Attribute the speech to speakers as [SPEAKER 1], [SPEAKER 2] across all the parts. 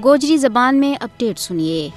[SPEAKER 1] گوجری زبان میں اپڈیٹ سنیے۔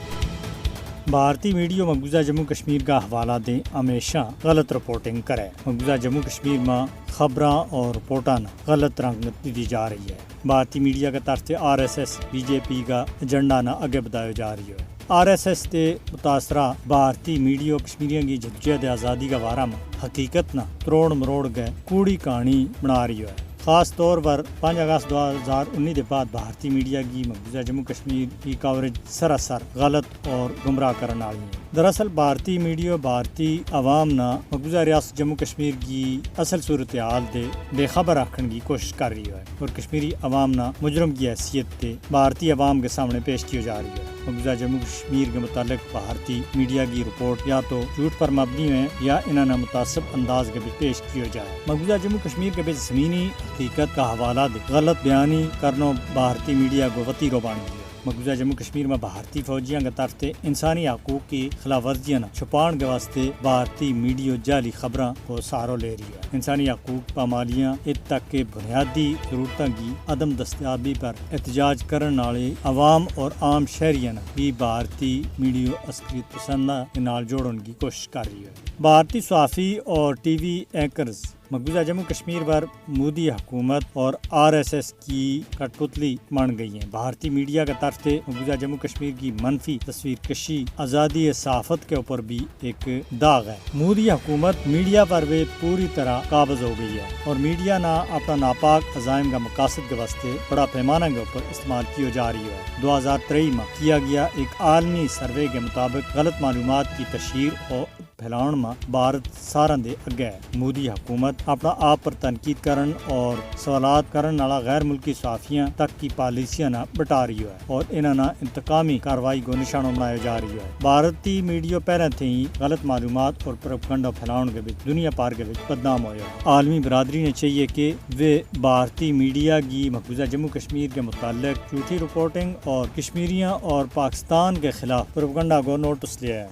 [SPEAKER 2] بھارتی میڈیا مقبوضہ جموں کشمیر کا حوالہ دیں، ہمیشہ غلط رپورٹنگ کرے۔ مقبوضہ جموں کشمیر میں خبراں اور رپورٹاں غلط رنگ دی جا رہی ہے۔ بھارتی میڈیا کا طرف سے RSS BJP کا ایجنڈا نہ آگے بتایا جا رہی ہے۔ RSS تے متاثرہ بھارتی میڈیا کشمیریوں کی جدوجہد آزادی کا بارہ میں حقیقت نہ تروڑ مروڑ گئے کوڑی کہانی بنا رہی ہے۔ خاص طور پر 5 اگست 2019 کے بعد بھارتی میڈیا کی مقبوضہ جموں کشمیر کی کوریج سراسر غلط اور گمراہ کرنے والی ہے۔ دراصل بھارتی میڈیا بھارتی عوام نہ مقبوضہ ریاست جموں کشمیر کی اصل صورتحال دے بے خبر رکھنے کی کوشش کر رہی ہے اور کشمیری عوام نہ مجرم کی حیثیت تے بھارتی عوام کے سامنے پیش کی جا رہی ہے۔ مقبوضہ جموں کشمیر کے متعلق بھارتی میڈیا کی رپورٹ یا تو جھوٹ پر مبنی ہے یا انہیں متعصب انداز کے بھی پیش کیا جائے۔ مقبوضہ جموں کشمیر کے زمینی حقیقت کا حوالہ دے غلط بیانی کرنا بھارتی میڈیا کو وطی رو بن گئی ہے۔ مقبوضہ جموں کشمیر میں بھارتی فوجیاں کے طرف سے انسانی حقوق کی خلاف ورزیاں چھپان کے واسطے بھارتی میڈیا جعلی خبراں کو سہارا لے رہی ہے۔ انسانی حقوق پامالیاں ات تک کہ بنیادی ضرورتوں کی عدم دستیابی پر احتجاج کرنے والے عوام اور عام شہریوں بھی بھارتی میڈیا عسکریت پسندہ کے نال جوڑنے کی کوشش کر رہی ہے۔ بھارتی صحافی اور TV اینکرز مقبوضہ جموں کشمیر پر مودی حکومت اور RSS کی کٹ پتلی بن گئی ہیں۔ بھارتی میڈیا کا طرف سے مقبوضہ جموں کشمیر کی منفی تصویر کشی آزادی صحافت کے اوپر بھی ایک داغ ہے۔ مودی حکومت میڈیا پر بھی پوری طرح قابض ہو گئی ہے اور میڈیا نہ اپنا ناپاک عزائم کا مقاصد کے واسطے بڑا پیمانہ کے اوپر استعمال کی جا رہی ہے۔ 2023 میں کیا گیا ایک عالمی سروے کے مطابق غلط معلومات کی تشہیر اور پھیلاؤ میں بھارت سارا دے اگے ہے۔ مودی حکومت اپنا آپ پر تنقید کرن اور سوالات کرن والا غیر ملکی صحافیاں تک کی پالیسیاں نہ بٹا رہی ہے اور انہاں انتقامی کاروائی کو نشانہ بنایا جا رہی ہے۔ بھارتی میڈیا پہلے تھے ہی غلط معلومات اور پروپیگنڈا پھیلاؤن کے وچ دنیا پار کے وچ بدنام ہویا ہے۔ عالمی برادری نے چاہیے کہ وہ بھارتی میڈیا کی مقبوضہ جموں کشمیر کے متعلق جھوٹی رپورٹنگ اور کشمیریوں اور پاکستان کے خلاف پروپیگنڈا کو نوٹس لیا ہے۔